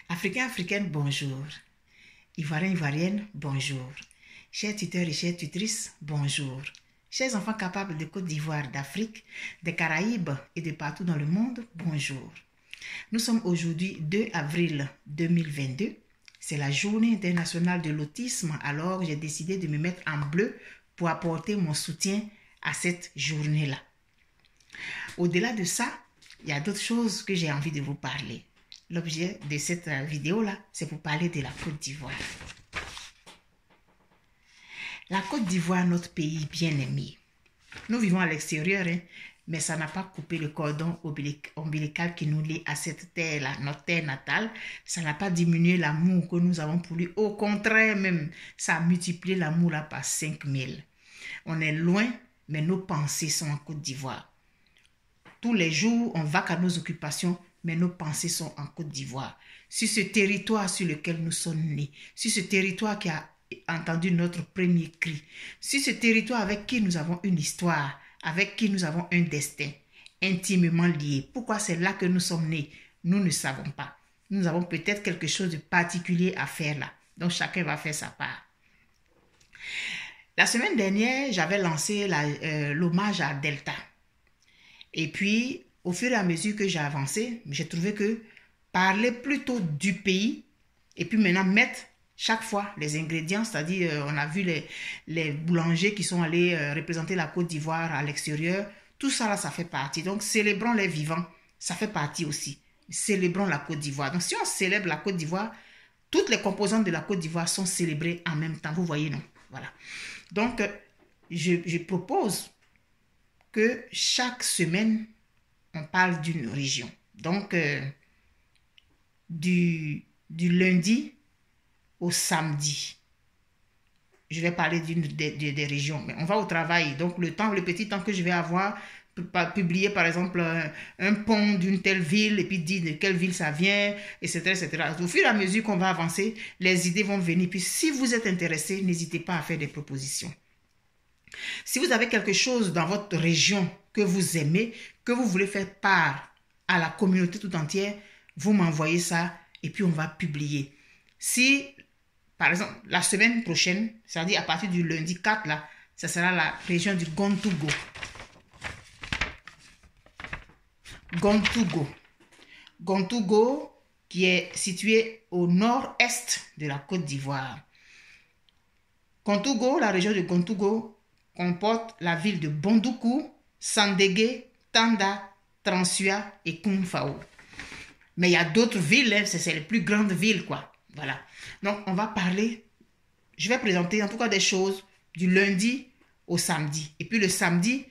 Africains, Africaines, bonjour. Ivoiriens, Ivoiriennes, bonjour. Chers tuteurs et chères tutrices, bonjour. Chers enfants capables de Côte d'Ivoire, d'Afrique, des Caraïbes et de partout dans le monde, bonjour. Nous sommes aujourd'hui 2 avril 2022. C'est la journée internationale de l'autisme, alors j'ai décidé de me mettre en bleu pour apporter mon soutien à cette journée-là. Au-delà de ça, il y a d'autres choses que j'ai envie de vous parler. L'objet de cette vidéo-là, c'est pour parler de la Côte d'Ivoire. La Côte d'Ivoire, notre pays bien-aimé. Nous vivons à l'extérieur, mais ça n'a pas coupé le cordon ombilical qui nous lie à cette terre-là, notre terre natale. Ça n'a pas diminué l'amour que nous avons pour lui. Au contraire même, ça a multiplié l'amour là par 5000. On est loin, mais nos pensées sont en Côte d'Ivoire. Tous les jours, on va à nos occupations, mais nos pensées sont en Côte d'Ivoire. Sur ce territoire sur lequel nous sommes nés, sur ce territoire qui a entendu notre premier cri, sur ce territoire avec qui nous avons une histoire, avec qui nous avons un destin intimement lié. Pourquoi c'est là que nous sommes nés? Nous ne savons pas. Nous avons peut-être quelque chose de particulier à faire là. Donc chacun va faire sa part. La semaine dernière, j'avais lancé l'hommage à Delta. Et puis, au fur et à mesure que j'ai avancé, j'ai trouvé que parler plutôt du pays et puis maintenant mettre chaque fois les ingrédients, c'est-à-dire on a vu les boulangers qui sont allés représenter la Côte d'Ivoire à l'extérieur, tout ça là, ça fait partie. Donc, célébrons les vivants, ça fait partie aussi. Célébrons la Côte d'Ivoire. Donc, si on célèbre la Côte d'Ivoire, toutes les composantes de la Côte d'Ivoire sont célébrées en même temps. Vous voyez, non? Voilà. Donc, je propose que chaque semaine, on parle d'une région. Donc, du lundi au samedi, je vais parler des régions. Mais on va au travail. Donc, le petit temps que je vais avoir pour publier, par exemple, un pont d'une telle ville et puis dire de quelle ville ça vient, etc., etc. Au fur et à mesure qu'on va avancer, les idées vont venir. Puis, si vous êtes intéressé, n'hésitez pas à faire des propositions. Si vous avez quelque chose dans votre région que vous aimez, que vous voulez faire part à la communauté tout entière, vous m'envoyez ça et puis on va publier. Si, par exemple, la semaine prochaine, c'est-à-dire à partir du lundi 4, là, ça sera la région du Gontougo. Gontougo, qui est situé au nord-est de la Côte d'Ivoire. Gontougo, la région de Gontougo, comporte la ville de Bondoukou, Sandégué, Tanda, Transua et Koumfao. Mais il y a d'autres villes, c'est les plus grandes villes, quoi. Voilà. Donc, on va parler, je vais présenter en tout cas des choses du lundi au samedi. Et puis le samedi,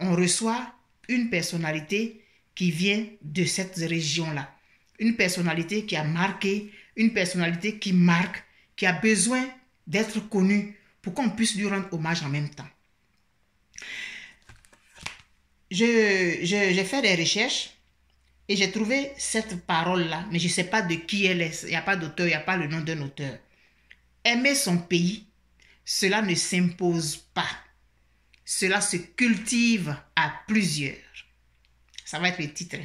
on reçoit une personnalité qui vient de cette région-là. Une personnalité qui a marqué, une personnalité qui marque, qui a besoin d'être connue pour qu'on puisse lui rendre hommage en même temps. J'ai fait des recherches et j'ai trouvé cette parole-là, mais je ne sais pas de qui elle est. Il n'y a pas d'auteur, il n'y a pas le nom d'un auteur. Aimer son pays, cela ne s'impose pas. Cela se cultive à plusieurs. Ça va être le titre.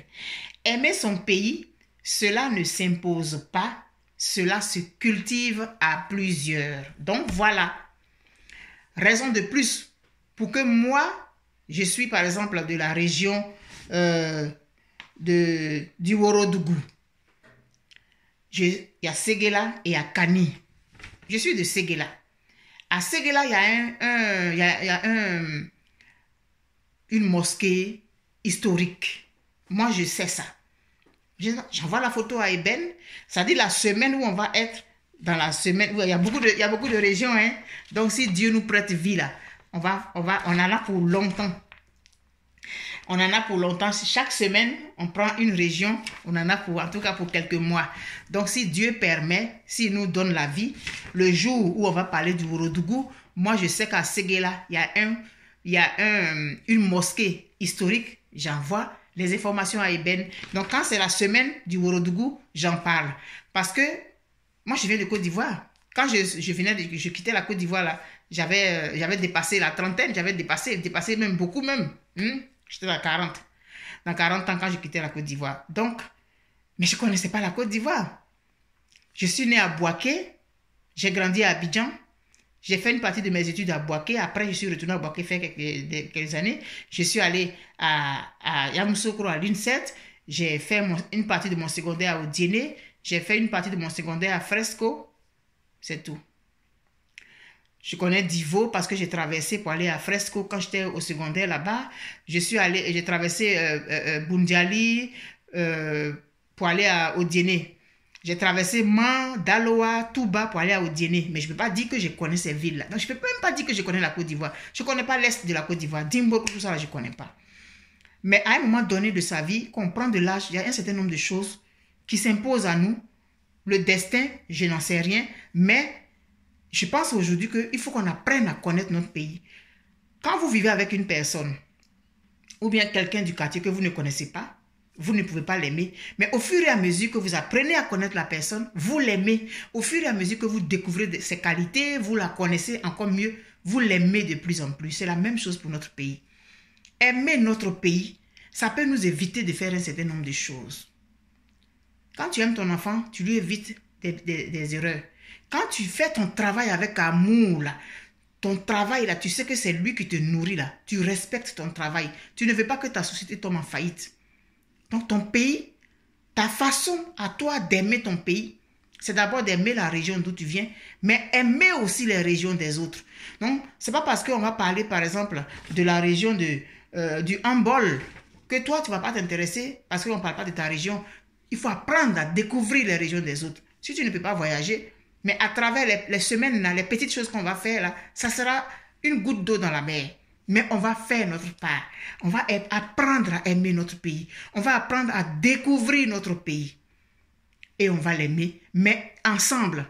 Aimer son pays, cela ne s'impose pas. Cela se cultive à plusieurs. Donc voilà. Raison de plus pour que moi, je suis par exemple de la région du Ourodougou. Il y a Séguéla et il y a Kani. Je suis de Séguéla. À Séguéla, il y a une mosquée historique. Moi, je sais ça. J'envoie la photo à Eben. Ça dit la semaine où on va être, dans la semaine où il y a beaucoup de régions. Hein? Donc, si Dieu nous prête vie là, on en a pour longtemps. On en a pour longtemps. Chaque semaine, on prend une région. On en a en tout cas pour quelques mois. Donc, si Dieu permet, s'il nous donne la vie, le jour où on va parler du Ourodougou, moi, je sais qu'à Séguéla, il y a une mosquée historique. J'envoie les informations à Eben. Donc, quand c'est la semaine du Ourodougou, j'en parle. Parce que moi, je viens de Côte d'Ivoire. Quand je quittais la Côte d'Ivoire, là, j'avais dépassé la trentaine, j'avais dépassé même beaucoup même. J'étais à 40. Dans 40 ans quand j'ai quitté la Côte d'Ivoire. Donc, mais je ne connaissais pas la Côte d'Ivoire. Je suis née à Bouaké. J'ai grandi à Abidjan. J'ai fait une partie de mes études à Bouaké. Après, je suis retournée à Bouaké faire quelques années. Je suis allée à Yamoussoukro, à l'UNCET. J'ai fait une partie de mon secondaire à Odiéné. J'ai fait une partie de mon secondaire à Fresco. C'est tout. Je connais Divo parce que j'ai traversé pour aller à Fresco quand j'étais au secondaire là-bas. J'ai traversé Bundiali pour aller à Odiéné. J'ai traversé Man, Daloa, Touba pour aller à Odiéné. Mais je ne peux pas dire que je connais ces villes-là. Donc, je ne peux même pas dire que je connais la Côte d'Ivoire. Je ne connais pas l'Est de la Côte d'Ivoire. Dimbo, tout ça, là, je ne connais pas. Mais à un moment donné de sa vie, quand on prend de l'âge, il y a un certain nombre de choses qui s'imposent à nous. Le destin, je n'en sais rien. Mais je pense aujourd'hui qu'il faut qu'on apprenne à connaître notre pays. Quand vous vivez avec une personne ou bien quelqu'un du quartier que vous ne connaissez pas, vous ne pouvez pas l'aimer. Mais au fur et à mesure que vous apprenez à connaître la personne, vous l'aimez. Au fur et à mesure que vous découvrez ses qualités, vous la connaissez encore mieux, vous l'aimez de plus en plus. C'est la même chose pour notre pays. Aimer notre pays, ça peut nous éviter de faire un certain nombre de choses. Quand tu aimes ton enfant, tu lui évites des erreurs. Quand tu fais ton travail avec amour, là, ton travail, là, tu sais que c'est lui qui te nourrit, là. Tu respectes ton travail. Tu ne veux pas que ta société tombe en faillite. Donc, ton pays, ta façon à toi d'aimer ton pays, c'est d'abord d'aimer la région d'où tu viens, mais aimer aussi les régions des autres. Donc, ce n'est pas parce qu'on va parler, par exemple, de la région du handball que toi, tu ne vas pas t'intéresser parce qu'on ne parle pas de ta région. Il faut apprendre à découvrir les régions des autres. Si tu ne peux pas voyager, mais à travers les semaines, là, les petites choses qu'on va faire, là, ça sera une goutte d'eau dans la mer. Mais on va faire notre part. On va apprendre à aimer notre pays. On va apprendre à découvrir notre pays. Et on va l'aimer, mais ensemble.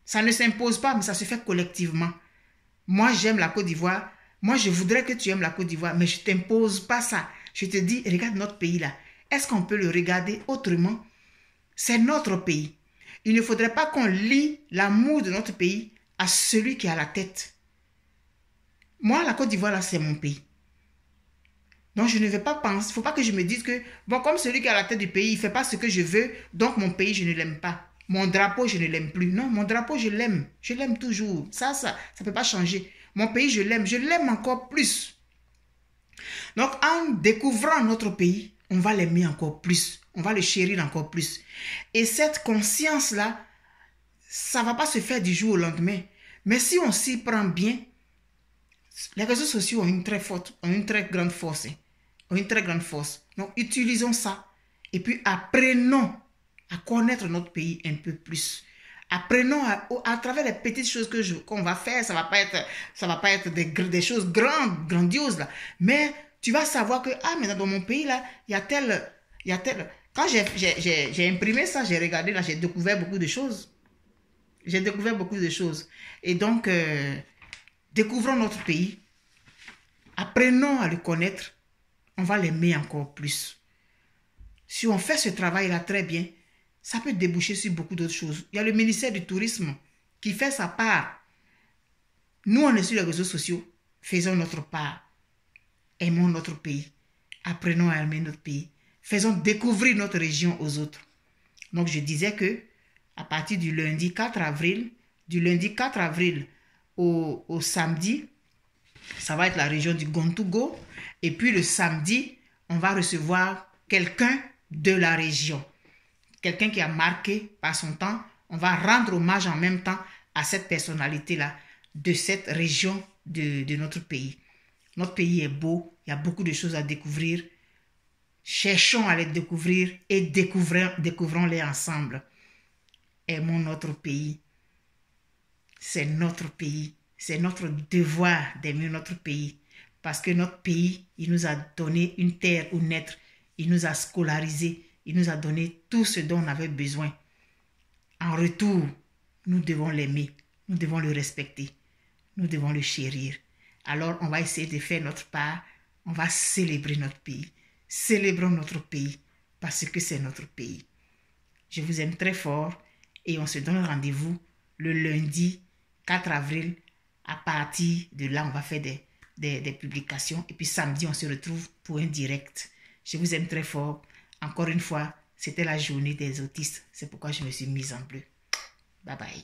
Ça ne s'impose pas, mais ça se fait collectivement. Moi, j'aime la Côte d'Ivoire. Moi, je voudrais que tu aimes la Côte d'Ivoire, mais je ne t'impose pas ça. Je te dis, regarde notre pays là. Est-ce qu'on peut le regarder autrement? C'est notre pays. Il ne faudrait pas qu'on lie l'amour de notre pays à celui qui a la tête. Moi, la Côte d'Ivoire, là, c'est mon pays. Donc, je ne vais pas penser, il ne faut pas que je me dise que, bon, comme celui qui a la tête du pays, il ne fait pas ce que je veux, donc mon pays, je ne l'aime pas. Mon drapeau, je ne l'aime plus. Non, mon drapeau, je l'aime. Je l'aime toujours. Ça ne peut pas changer. Mon pays, je l'aime encore plus. Donc, en découvrant notre pays, on va l'aimer encore plus. On va le chérir encore plus. Et cette conscience-là, ça ne va pas se faire du jour au lendemain. Mais si on s'y prend bien, les réseaux sociaux ont une très grande force. Donc, utilisons ça. Et puis, apprenons à connaître notre pays un peu plus. Apprenons à travers les petites choses qu'on va faire. Ça va pas être des choses grandioses, là. Mais tu vas savoir que, maintenant, dans mon pays, là, il y a tel... Quand j'ai imprimé ça, j'ai regardé, là, j'ai découvert beaucoup de choses. Et donc... découvrons notre pays, apprenons à le connaître, on va l'aimer encore plus. Si on fait ce travail-là très bien, ça peut déboucher sur beaucoup d'autres choses. Il y a le ministère du Tourisme qui fait sa part. Nous, on est sur les réseaux sociaux, faisons notre part. Aimons notre pays, apprenons à aimer notre pays, faisons découvrir notre région aux autres. Donc, je disais que à partir du lundi 4 avril, au samedi, ça va être la région du Gontougo. Et puis le samedi, on va recevoir quelqu'un de la région. Quelqu'un qui a marqué par son temps. On va rendre hommage en même temps à cette personnalité-là, de cette région de notre pays. Notre pays est beau, il y a beaucoup de choses à découvrir. Cherchons à les découvrir et découvrons-les ensemble. Aimons notre pays. C'est notre pays. C'est notre devoir d'aimer notre pays. Parce que notre pays, il nous a donné une terre où naître. Il nous a scolarisés. Il nous a donné tout ce dont on avait besoin. En retour, nous devons l'aimer. Nous devons le respecter. Nous devons le chérir. Alors, on va essayer de faire notre part. On va célébrer notre pays. Célébrons notre pays parce que c'est notre pays. Je vous aime très fort et on se donne rendez-vous le lundi 4 avril. À partir de là, on va faire des publications. Et puis samedi, on se retrouve pour un direct. Je vous aime très fort. Encore une fois, c'était la journée des autistes. C'est pourquoi je me suis mise en bleu. Bye bye.